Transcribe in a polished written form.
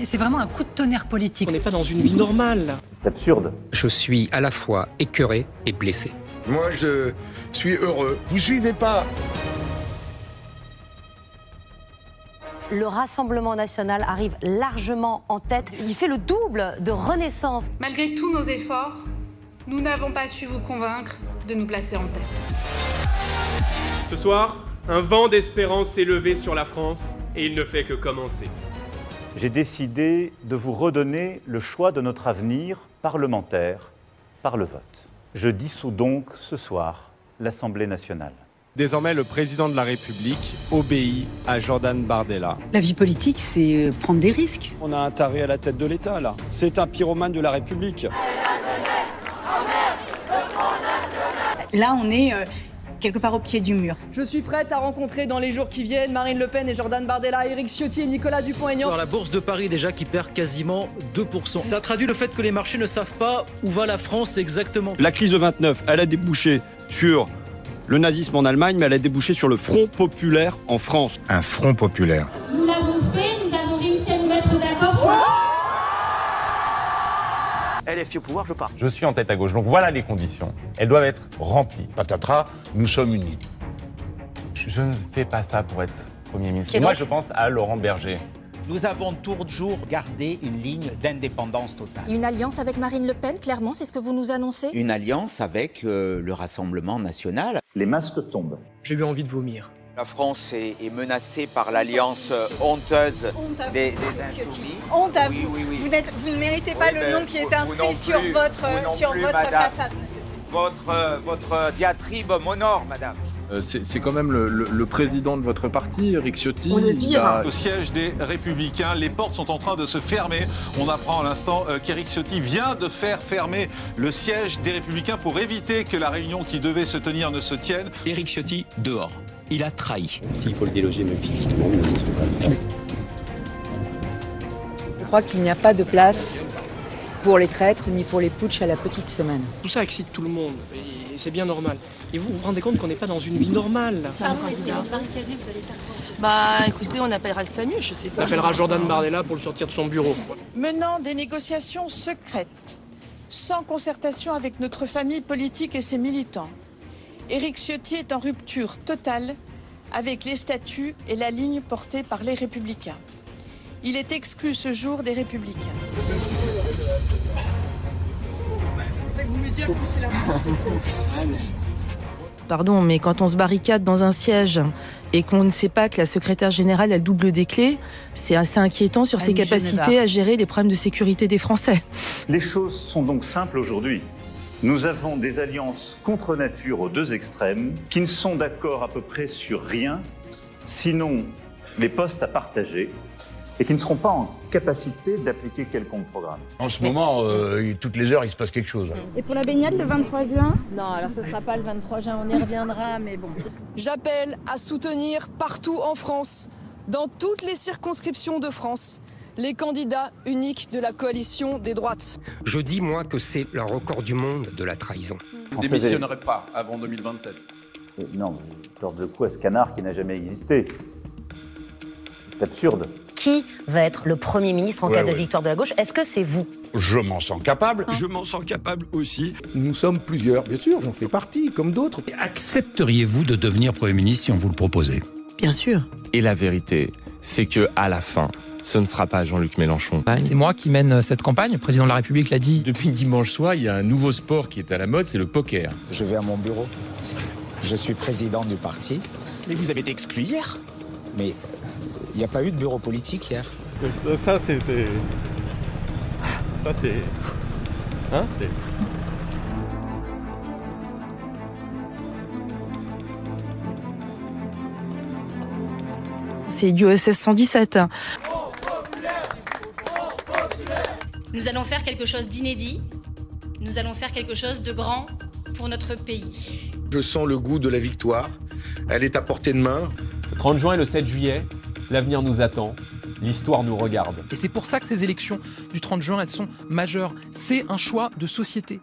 C'est vraiment un coup de tonnerre politique. On n'est pas dans une vie normale. C'est absurde. Je suis à la fois écœuré et blessé. Moi, je suis heureux. Vous suivez pas? Le Rassemblement national arrive largement en tête. Il fait le double de Renaissance. Malgré tous nos efforts, nous n'avons pas su vous convaincre de nous placer en tête. Ce soir, un vent d'espérance s'est levé sur la France et il ne fait que commencer. J'ai décidé de vous redonner le choix de notre avenir parlementaire par le vote. Je dissous donc ce soir l'Assemblée nationale. Désormais, le président de la République obéit à Jordan Bardella. La vie politique, c'est prendre des risques. On a un taré à la tête de l'État, là. C'est un pyromane de la République. Là, on est quelque part au pied du mur. Je suis prête à rencontrer dans les jours qui viennent Marine Le Pen et Jordan Bardella, Éric Ciotti et Nicolas Dupont-Aignan. La bourse de Paris déjà qui perd quasiment 2%. Ça traduit le fait que les marchés ne savent pas où va la France exactement. La crise de 29, elle a débouché sur le nazisme en Allemagne, mais elle a débouché sur le Front populaire en France. Un front populaire. Nous l'avons fait, nous avons réussi à nous mettre d'accord sur... LFI au pouvoir, je pars. Je suis en tête à gauche, donc voilà les conditions. Elles doivent être remplies. Patatras, nous sommes unis. Je ne fais pas ça pour être Premier ministre. Moi, je pense à Laurent Berger. Nous avons toujours gardé une ligne d'indépendance totale. Une alliance avec Marine Le Pen, clairement, c'est ce que vous nous annoncez? Une alliance avec le Rassemblement national. Les masques tombent. J'ai eu envie de vomir. La France est menacée par l'alliance honteuse des Insoumis. Honte à vous. Vous ne méritez pas le nom qui est inscrit sur votre façade, monsieur. Votre diatribe m'honore, madame. C'est quand même le président de votre parti, Éric Ciotti. On le vire. Au siège des Républicains, les portes sont en train de se fermer. On apprend à l'instant qu'Éric Ciotti vient de faire fermer le siège des Républicains pour éviter que la réunion qui devait se tenir ne se tienne. Éric Ciotti, dehors. Il a trahi. S'il faut le déloger, même physiquement, Je crois qu'il n'y a pas de place pour les traîtres ni pour les putschs à la petite semaine. Tout ça excite tout le monde, et c'est bien normal. Et vous vous rendez compte qu'on n'est pas dans une vie normale. Pardon, mais si on se barricadait, vous allez faire quoi? Bah écoutez, on appellera le SAMU, je sais pas. On appellera Jordan Bardella pour le sortir de son bureau. Menant des négociations secrètes, sans concertation avec notre famille politique et ses militants, Éric Ciotti est en rupture totale avec les statuts et la ligne portée par les Républicains. Il est exclu ce jour des Républicains. Pardon, mais quand on se barricade dans un siège et qu'on ne sait pas que la secrétaire générale a le double des clés, c'est assez inquiétant sur ses capacités à gérer les problèmes de sécurité des Français. Les choses sont donc simples aujourd'hui. Nous avons des alliances contre nature aux deux extrêmes qui ne sont d'accord à peu près sur rien, sinon les postes à partager, et qui ne seront pas en capacité d'appliquer quelconque programme. En ce moment, toutes les heures, il se passe quelque chose. Et pour la baignade le 23 juin? Non, alors ce ne sera pas le 23 juin, on y reviendra, mais bon. J'appelle à soutenir partout en France, dans toutes les circonscriptions de France, les candidats uniques de la coalition des droites. Je dis, moi, que c'est le record du monde de la trahison. Vous ne démissionnerez pas avant 2027. Non, l'ordre de coup à ce canard qui n'a jamais existé. C'est absurde. Qui va être le Premier ministre en cas de victoire de la gauche? Est-ce que c'est vous? Je m'en sens capable. Je m'en sens capable aussi. Nous sommes plusieurs, bien sûr, j'en fais partie, comme d'autres. Accepteriez-vous de devenir Premier ministre si on vous le proposait? Bien sûr. Et la vérité, c'est que à la fin, ce ne sera pas Jean-Luc Mélenchon. C'est moi qui mène cette campagne, le président de la République l'a dit. Depuis dimanche soir, il y a un nouveau sport qui est à la mode, c'est le poker. Je vais à mon bureau. Je suis président du parti. Mais vous avez été exclu hier? Mais il n'y a pas eu de bureau politique hier. Ça, c'est... Hein, c'est... C'est USS 117. Nous allons faire quelque chose d'inédit. Nous allons faire quelque chose de grand pour notre pays. Je sens le goût de la victoire. Elle est à portée de main. Le 30 juin et le 7 juillet, l'avenir nous attend. L'histoire nous regarde. Et c'est pour ça que ces élections du 30 juin, elles sont majeures. C'est un choix de société.